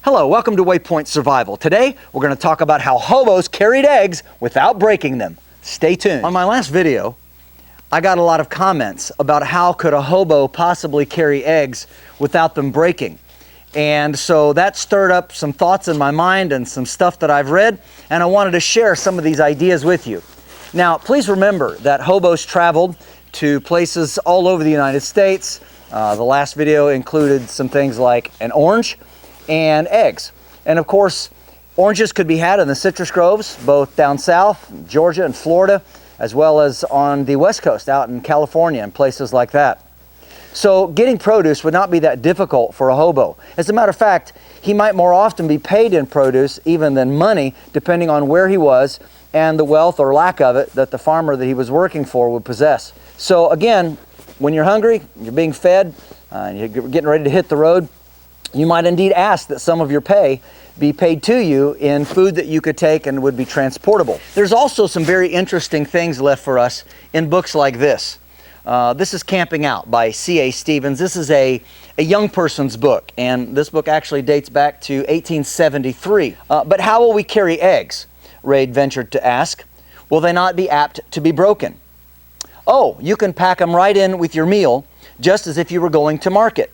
Hello, welcome to WayPoint Survival. Today, we're going to talk about how hobos carried eggs without breaking them. Stay tuned. On my last video, I got a lot of comments about how could a hobo possibly carry eggs without them breaking. And so that stirred up some thoughts in my mind and some stuff that I've read, and I wanted to share some of these ideas with you. Now, please remember that hobos traveled to places all over the United States. The last video included some things like an orange and eggs. And of course, oranges could be had in the citrus groves, both down south, Georgia and Florida, as well as on the West Coast, out in California and places like that. So getting produce would not be that difficult for a hobo. As a matter of fact, he might more often be paid in produce even than money, depending on where he was and the wealth or lack of it that the farmer that he was working for would possess. So again, when you're hungry, you're being fed, and you're getting ready to hit the road, you might indeed ask that some of your pay be paid to you in food that you could take and would be transportable. There's also some very interesting things left for us in books like this. This is Camping Out by C.A. Stevens. This is a young person's book, and this book actually dates back to 1873. But how will we carry eggs? Ray ventured to ask. Will they not be apt to be broken? Oh, you can pack them right in with your meal, just as if you were going to market.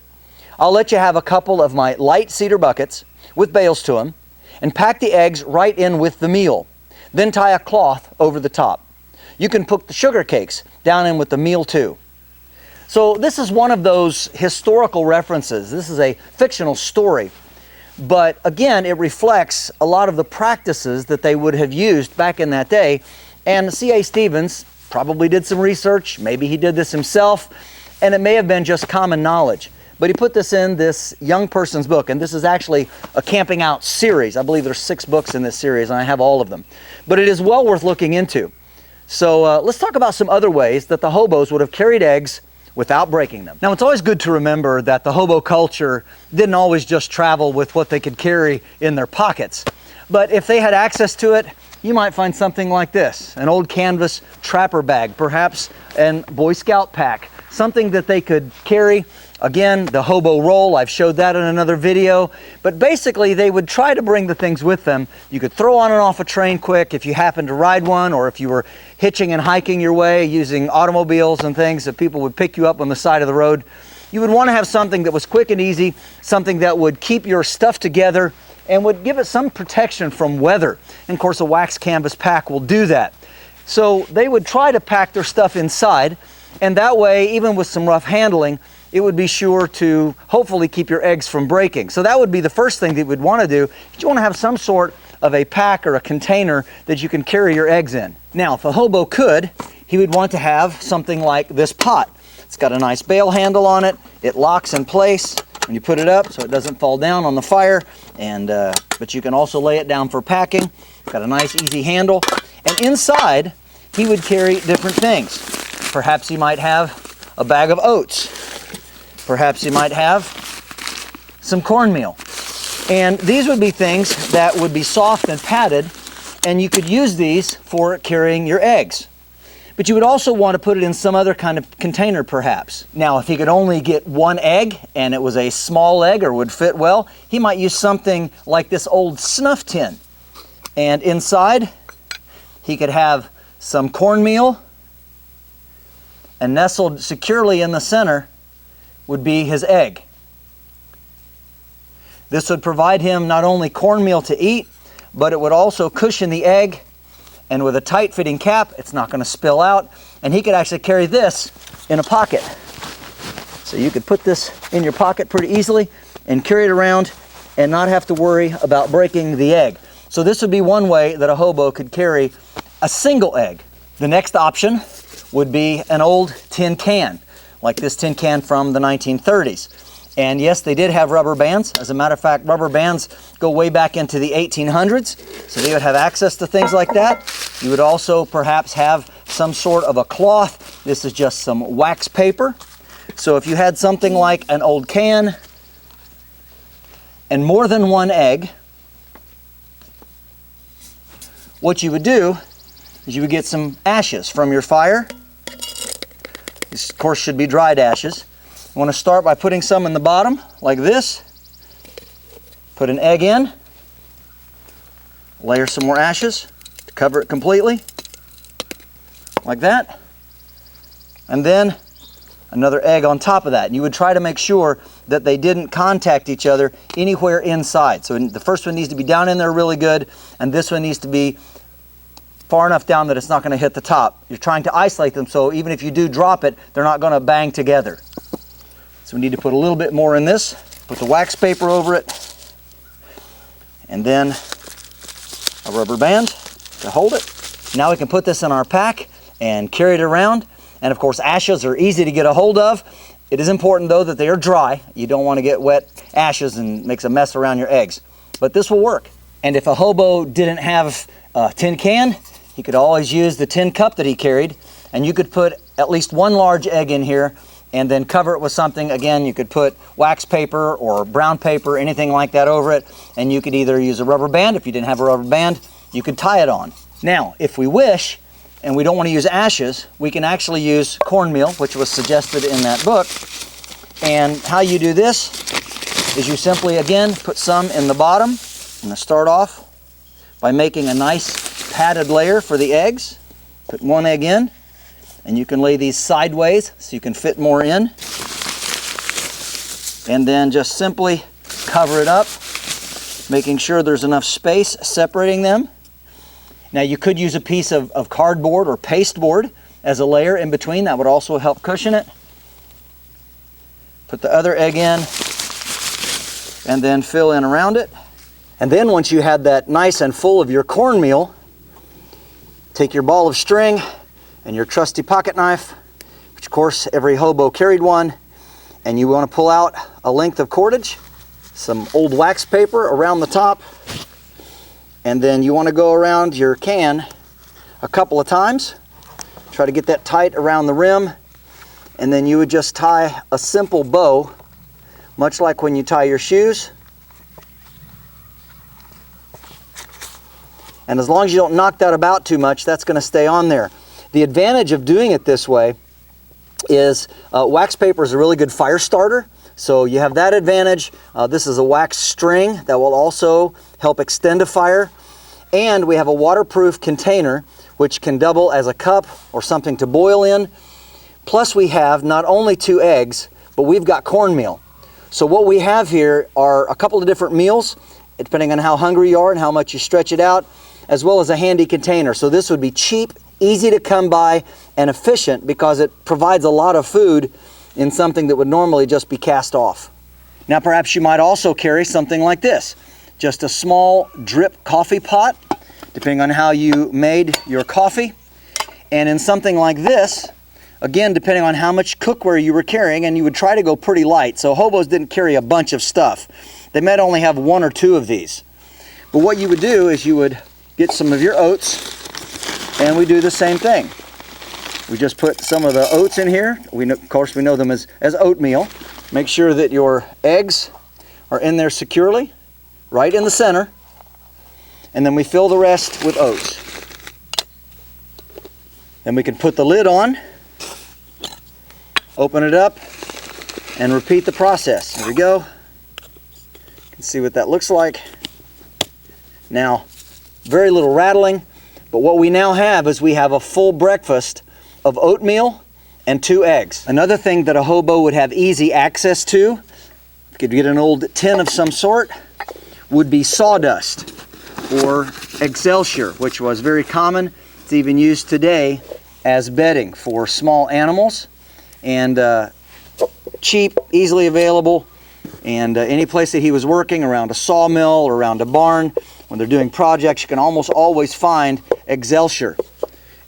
I'll let you have a couple of my light cedar buckets with bales to them and pack the eggs right in with the meal. Then tie a cloth over the top. You can put the sugar cakes down in with the meal too. So this is one of those historical references. This is a fictional story. But again, it reflects a lot of the practices that they would have used back in that day. And C.A. Stevens probably did some research. Maybe he did this himself. And it may have been just common knowledge. But he put this in this young person's book, and this is actually a Camping Out series. I believe there's 6 books in this series, and I have all of them. But it is well worth looking into. So let's talk about some other ways that the hobos would have carried eggs without breaking them. Now, it's always good to remember that the hobo culture didn't always just travel with what they could carry in their pockets. But if they had access to it, you might find something like this, an old canvas trapper bag, perhaps a Boy Scout pack, something that they could carry. Again, the hobo roll, I've showed that in another video, but basically they would try to bring the things with them. You could throw on and off a train quick if you happened to ride one, or if you were hitching and hiking your way using automobiles and things that people would pick you up on the side of the road. You would want to have something that was quick and easy, something that would keep your stuff together and would give it some protection from weather. And of course, a wax canvas pack will do that. So they would try to pack their stuff inside, and that way, even with some rough handling, it would be sure to hopefully keep your eggs from breaking. So that would be the first thing that you would want to do. You want to have some sort of a pack or a container that you can carry your eggs in. Now, if a hobo could, he would want to have something like this pot. It's got a nice bail handle on it. It locks in place when you put it up so it doesn't fall down on the fire. But you can also lay it down for packing. It's got a nice easy handle. And inside, he would carry different things. Perhaps he might have a bag of oats. Perhaps you might have some cornmeal. And these would be things that would be soft and padded, and you could use these for carrying your eggs. But you would also want to put it in some other kind of container, perhaps. Now, if he could only get one egg, and it was a small egg or would fit well, he might use something like this old snuff tin. And inside, he could have some cornmeal, and nestled securely in the center would be his egg. This would provide him not only cornmeal to eat, but it would also cushion the egg, and with a tight-fitting cap, it's not going to spill out, and he could actually carry this in a pocket. So you could put this in your pocket pretty easily and carry it around and not have to worry about breaking the egg. So this would be one way that a hobo could carry a single egg. The next option would be an old tin can, like this tin can from the 1930s. And yes, they did have rubber bands. As a matter of fact, rubber bands go way back into the 1800s, so they would have access to things like that. You would also perhaps have some sort of a cloth. This is just some wax paper. So if you had something like an old can and more than one egg, what you would do is you would get some ashes from your fire. This, of course, should be dried ashes. You want to start by putting some in the bottom, like this. Put an egg in, layer some more ashes to cover it completely, like that, and then another egg on top of that. And you would try to make sure that they didn't contact each other anywhere inside. So the first one needs to be down in there really good, and this one needs to be far enough down that it's not going to hit the top. You're trying to isolate them, so even if you do drop it, they're not going to bang together. So we need to put a little bit more in this, put the wax paper over it, and then a rubber band to hold it. Now we can put this in our pack and carry it around. And of course, ashes are easy to get a hold of. It is important though that they are dry. You don't want to get wet ashes and makes a mess around your eggs. But this will work. And if a hobo didn't have a tin can, he could always use the tin cup that he carried, and you could put at least one large egg in here and then cover it with something. Again, you could put wax paper or brown paper, anything like that over it, and you could either use a rubber band. If you didn't have a rubber band, you could tie it on. Now, if we wish, and we don't want to use ashes, we can actually use cornmeal, which was suggested in that book. And how you do this is you simply, again, put some in the bottom. I'm going to start off by making a nice padded layer for the eggs. Put one egg in, and you can lay these sideways so you can fit more in. And then just simply cover it up, making sure there's enough space separating them. Now you could use a piece of cardboard or pasteboard as a layer in between. That would also help cushion it. Put the other egg in and then fill in around it. And then once you had that nice and full of your cornmeal, take your ball of string and your trusty pocket knife, which of course every hobo carried one, and you want to pull out a length of cordage, some old wax paper around the top, and then you want to go around your can a couple of times. Try to get that tight around the rim, and then you would just tie a simple bow, much like when you tie your shoes. And as long as you don't knock that about too much, that's going to stay on there. The advantage of doing it this way is wax paper is a really good fire starter. So you have that advantage. This is a wax string that will also help extend a fire. And we have a waterproof container which can double as a cup or something to boil in. Plus we have not only 2 eggs, but we've got cornmeal. So what we have here are a couple of different meals, depending on how hungry you are and how much you stretch it out, as well as a handy container. So this would be cheap, easy to come by, and efficient because it provides a lot of food in something that would normally just be cast off. Now perhaps you might also carry something like this, just a small drip coffee pot, depending on how you made your coffee. And in something like this, again, depending on how much cookware you were carrying, and you would try to go pretty light. So hobos didn't carry a bunch of stuff. They might only have 1 or 2 of these. But what you would do is you would get some of your oats, and we do the same thing. We just put some of the oats in here. Of course, we know them as oatmeal. Make sure that your eggs are in there securely, right in the center. And then we fill the rest with oats. Then we can put the lid on, open it up, and repeat the process. Here we go. You can see what that looks like. Now, very little rattling, but what we now have is we have a full breakfast of oatmeal and 2 eggs. Another thing that a hobo would have easy access to, if you could get an old tin of some sort, would be sawdust or excelsior, which was very common. It's even used today as bedding for small animals, and cheap, easily available. And any place that he was working, around a sawmill or around a barn, when they're doing projects, you can almost always find excelsior.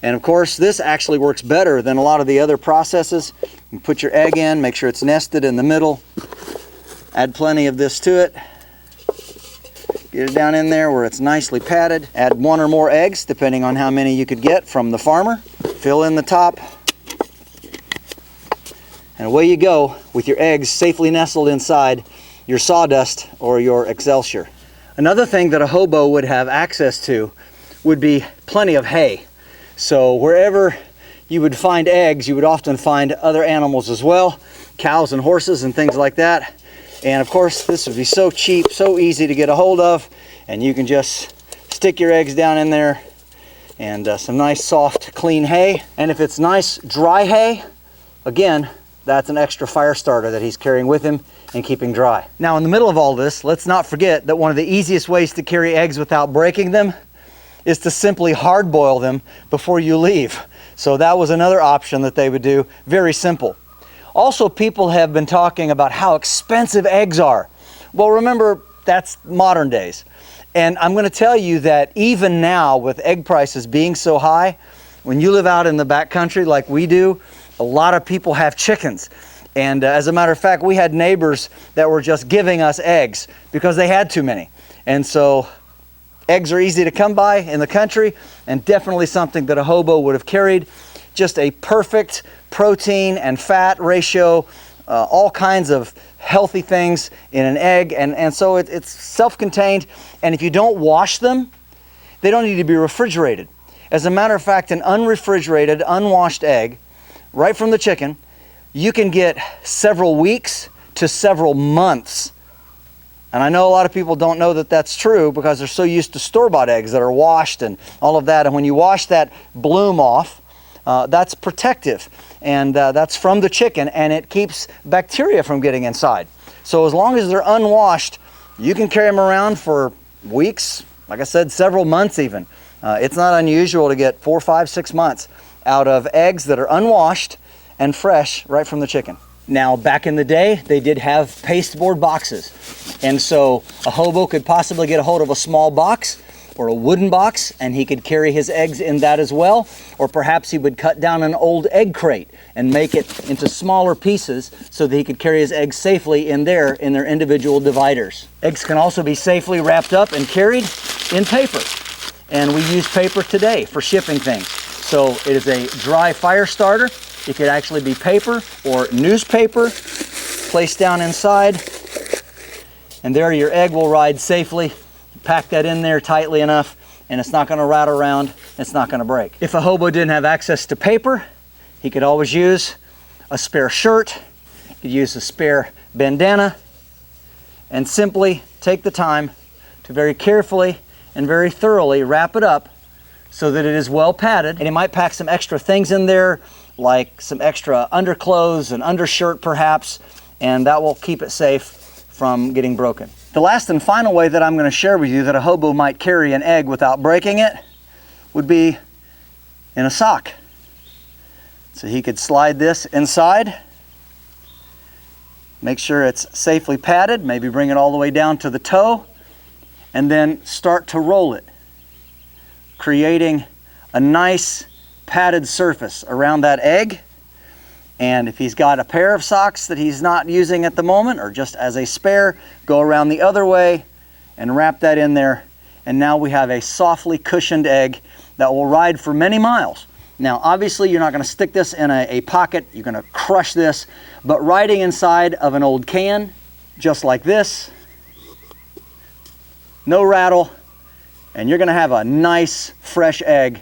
And of course, this actually works better than a lot of the other processes. You put your egg in, make sure it's nested in the middle, add plenty of this to it, get it down in there where it's nicely padded, add 1 or more eggs, depending on how many you could get from the farmer, fill in the top, and away you go with your eggs safely nestled inside your sawdust or your excelsior. Another thing that a hobo would have access to would be plenty of hay. So wherever you would find eggs, you would often find other animals as well, cows and horses and things like that. And of course, this would be so cheap, so easy to get a hold of, and you can just stick your eggs down in there, and some nice soft clean hay. And if it's nice dry hay, again, that's an extra fire starter that he's carrying with him and keeping dry. Now, in the middle of all this, let's not forget that one of the easiest ways to carry eggs without breaking them is to simply hard boil them before you leave. So that was another option that they would do. Very simple. Also, people have been talking about how expensive eggs are. Well, remember, that's modern days. And I'm going to tell you that even now, with egg prices being so high, when you live out in the backcountry like we do, a lot of people have chickens. And as a matter of fact, we had neighbors that were just giving us eggs because they had too many. And so eggs are easy to come by in the country, and definitely something that a hobo would have carried. Just a perfect protein and fat ratio, all kinds of healthy things in an egg, and so it's self-contained, and if you don't wash them, they don't need to be refrigerated. As a matter of fact, an unrefrigerated, unwashed egg, right from the chicken, you can get several weeks to several months. And I know a lot of people don't know that that's true because they're so used to store-bought eggs that are washed and all of that, and when you wash that bloom off, that's protective, and that's from the chicken, and it keeps bacteria from getting inside. So as long as they're unwashed, you can carry them around for weeks, like I said, several months even. It's not unusual to get 4, 5, 6 months out of eggs that are unwashed and fresh right from the chicken. Now, back in the day, they did have pasteboard boxes, and so a hobo could possibly get a hold of a small box or a wooden box, and he could carry his eggs in that as well. Or perhaps he would cut down an old egg crate and make it into smaller pieces so that he could carry his eggs safely in their individual dividers. Eggs can also be safely wrapped up and carried in paper. And we use paper today for shipping things. So it is a dry fire starter. It could actually be paper or newspaper placed down inside. And there your egg will ride safely. Pack that in there tightly enough, and it's not going to rattle around, it's not going to break. If a hobo didn't have access to paper, he could always use a spare shirt, he could use a spare bandana, and simply take the time to very carefully and very thoroughly wrap it up so that it is well padded. And he might pack some extra things in there, like some extra underclothes, an undershirt perhaps, and that will keep it safe from getting broken. The last and final way that I'm going to share with you that a hobo might carry an egg without breaking it would be in a sock. So he could slide this inside, make sure it's safely padded, maybe bring it all the way down to the toe, and then start to roll it, creating a nice padded surface around that egg. And if he's got a pair of socks that he's not using at the moment, or just as a spare, go around the other way and wrap that in there. And now we have a softly cushioned egg that will ride for many miles. Now, obviously, you're not going to stick this in a pocket. You're going to crush this. But riding inside of an old can, just like this, no rattle, and you're going to have a nice, fresh egg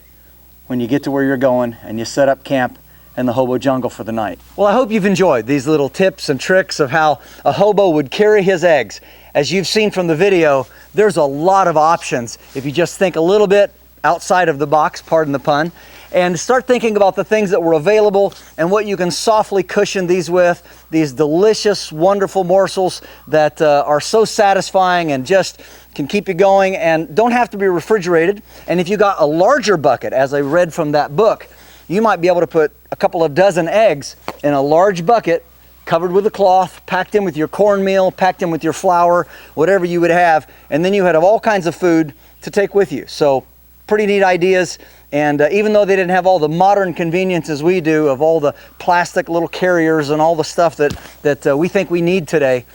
when you get to where you're going and you set up camp in the hobo jungle for the night. Well, I hope you've enjoyed these little tips and tricks of how a hobo would carry his eggs. As you've seen from the video, there's a lot of options if you just think a little bit outside of the box, pardon the pun, and start thinking about the things that were available and what you can softly cushion these with, these delicious, wonderful morsels that are so satisfying and just can keep you going and don't have to be refrigerated. And if you got a larger bucket, as I read from that book, you might be able to put a couple of dozen eggs in a large bucket covered with a cloth, packed in with your cornmeal, packed in with your flour, whatever you would have, and then you would have all kinds of food to take with you. So pretty neat ideas, and even though they didn't have all the modern conveniences we do of all the plastic little carriers and all the stuff that we think we need today,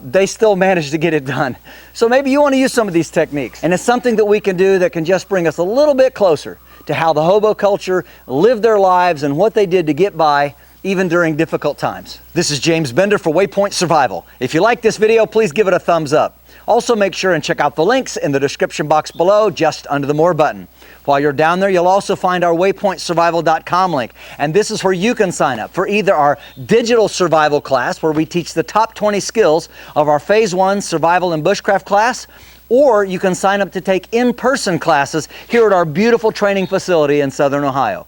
they still managed to get it done. So maybe you want to use some of these techniques, and it's something that we can do that can just bring us a little bit closer to how the hobo culture lived their lives and what they did to get by even during difficult times. This is James Bender for WayPoint Survival. If you like this video, please give it a thumbs up. Also, make sure and check out the links in the description box below, just under the More button. While you're down there, you'll also find our WayPointSurvival.com link, and this is where you can sign up for either our digital survival class, where we teach the top 20 skills of our Phase 1 Survival and Bushcraft class, or you can sign up to take in-person classes here at our beautiful training facility in Southern Ohio.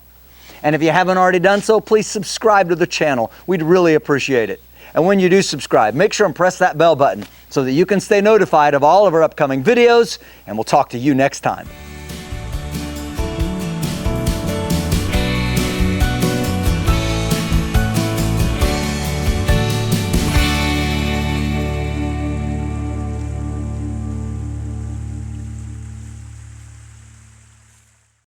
And if you haven't already done so, please subscribe to the channel. We'd really appreciate it. And when you do subscribe, make sure and press that bell button so that you can stay notified of all of our upcoming videos, and we'll talk to you next time.